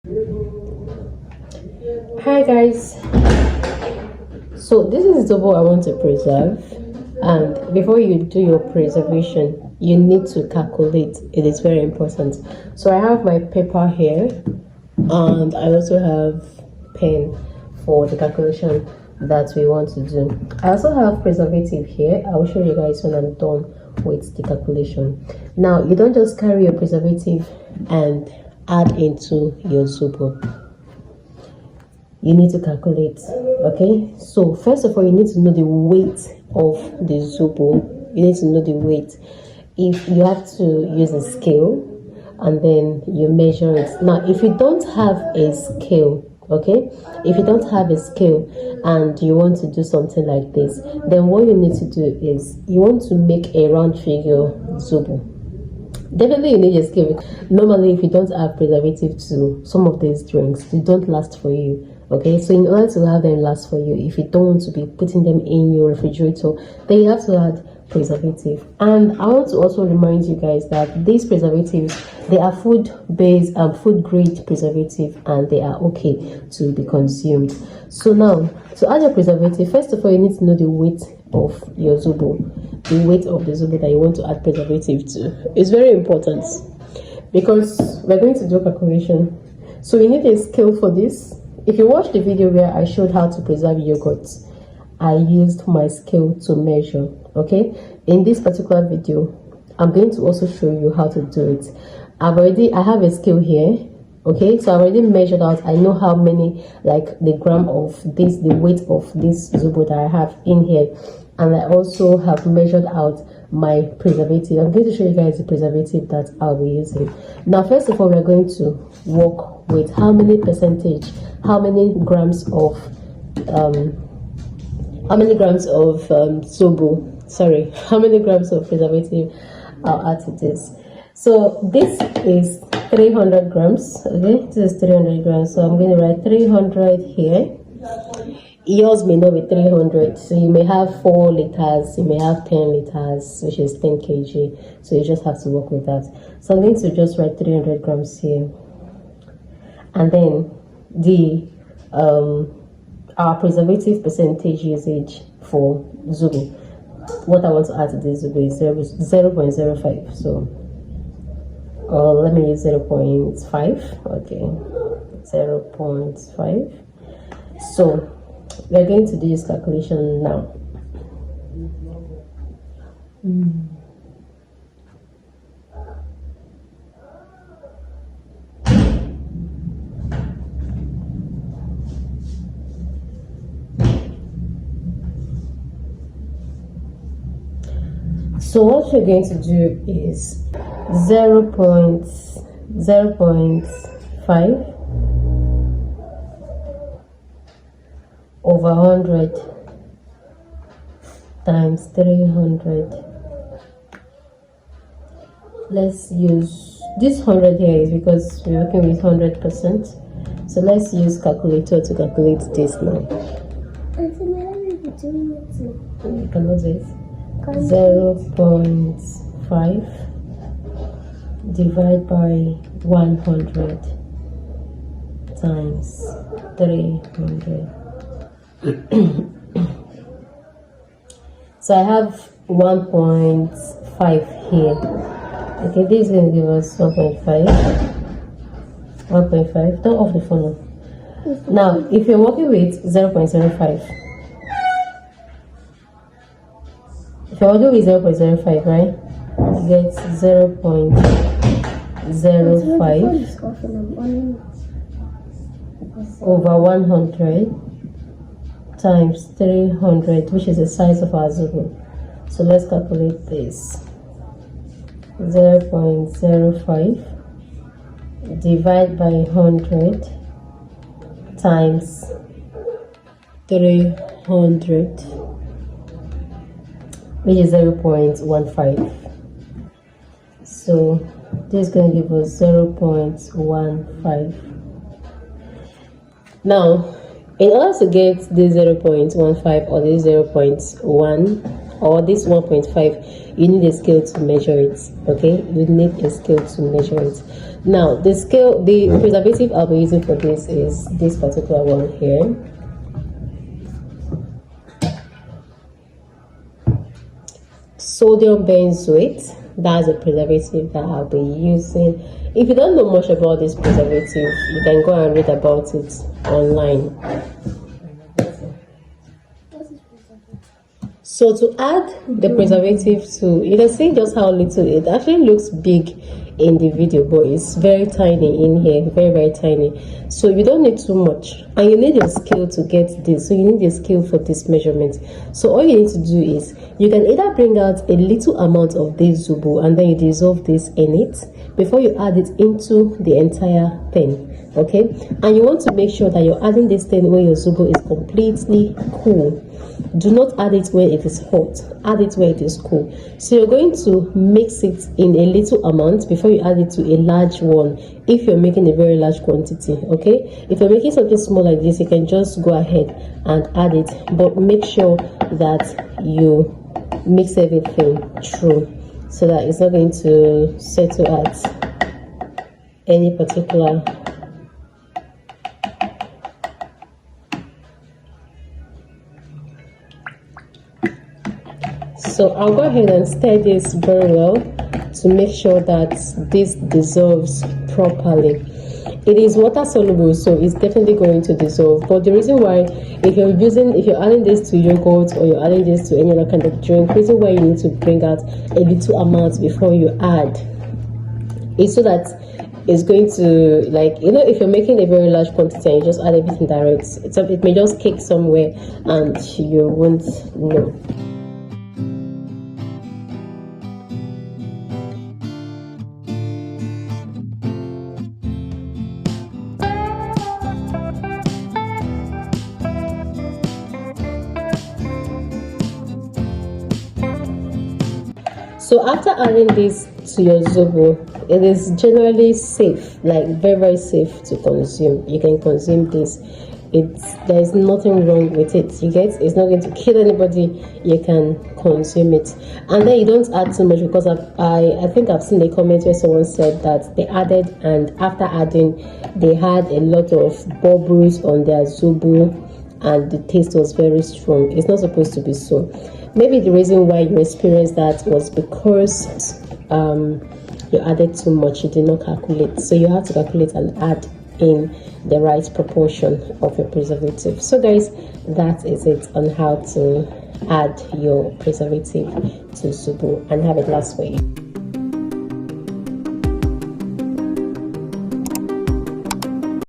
Hi guys, so this is Zobo I want to preserve, and before you do your preservation you need to calculate. It is very important. So I have my paper here and I also have pen for the calculation that we want to do. I also have preservative here. I will show you guys when I'm done with the calculation. Now you don't just carry your preservative and add into your Zobo. You need to calculate. Okay, so first of all you need to know the weight of the Zobo. You need to know the weight. If you have to use a scale and then you measure it. Now if you don't have a scale, okay, if you don't have a scale and you want to do something like this, then what you need to do is you want to make a round figure Zobo. Definitely you need a scale. Normally if you don't have preservative to some of these drinks, they don't last for you. Okay, so in order to have them last for you, if you don't want to be putting them in your refrigerator, then you have to add preservative. And I want to also remind you guys that these preservatives, they are food based and food grade preservative, and they are okay to be consumed. So now to add your preservative, first of all you need to know the weight of your Zobo, the weight of the Zobo that you want to add preservative to. It's very important because we're going to do a calculation, so you need a scale for this. If you watch the video where I showed how to preserve yogurt, I used my scale to measure. Okay, in this particular video I'm going to also show you how to do it. I have a scale here. Okay, so I already measured out. I know how many, like the gram of this, the weight of this Zobo that I have in here, and I also have measured out my preservative. I'm going to show you guys the preservative that I'll be using. Now first of all we're going to work with how many percentage, how many grams of Zobo, sorry, how many grams of preservative I'll add to this. So this is 300 grams. Okay, this is 300 grams, so I'm going to write 300 here. Yours may not be 300, so you may have 4 liters, you may have 10 liters, which is 10 kg, so you just have to work with that. So I'm going to just write 300 grams here, and then the our preservative percentage usage for Zobo. What I want to add to this Zobo is 0.05. So let me use 0.5. Okay, 0.5. So we're going to do this calculation now. So what we're going to do is 0.5 over 100 times 300. Let's use this 100 here is because we're working with 100%. So let's use calculator to calculate this now. You cannot do it. 0.5 divided by 100 times 300. So I have 1.5 here. Okay, this is going to give us 1.5. 1.5. Don't off the phone now. Now if you're working with 0.05, if you're working with 0.05, right, you get 0.05 over 100 times 300, which is the size of our Zobo. So let's calculate this. 0.05 divided by 100 times 300, which is 0.15. So this is going to give us 0.15. Now in order to get this 0.15 or this 0.1, or this 1.5, you need a scale to measure it. Okay, you need a scale to measure it. Now the preservative I'll be using for this is this particular one here. Sodium benzoate, that's a preservative that I'll be using. If you don't know much about this preservative, you can go and read about it online. So to add the preservative to, you can see just how little it actually looks big in the video, but it's very tiny in here, very tiny. So you don't need too much, and you need a scale to get this. So you need a scale for this measurement. So all you need to do is you can either bring out a little amount of this Zobo and then you dissolve this in it before you add it into the entire thing. Okay, and you want to make sure that you're adding this thing when your Zobo is completely cool. Do not add it when it is hot, add it when it is cool. So you're going to mix it in a little amount before you add it to a large one if you're making a very large quantity. Okay, if you're making something small like this, you can just go ahead and add it, but make sure that you mix everything through so that it's not going to settle at any particular . So I'll go ahead and stir this very well to make sure that this dissolves properly. It is water soluble, so it's definitely going to dissolve. But the reason why, if you're adding this to yogurt or you're adding this to any other kind of drink, the reason why you need to bring out a little amount before you add is so that it's going to, like, you know, if you're making a very large quantity and you just add everything direct, it may just kick somewhere and you won't know. So after adding this to your Zobo, it is generally safe, like very safe to consume. You can consume this. There is nothing wrong with it. You get, it's not going to kill anybody. You can consume it, and then you don't add too much, because I think I've seen a comment where someone said that they added, and after adding, they had a lot of bubbles on their Zobo, and the taste was very strong. It's not supposed to be so. Maybe the reason why you experienced that was because you added too much, you did not calculate. So you have to calculate and add in the right proportion of your preservative. So guys, that is it on how to add your preservative to Zobo and have it last for you.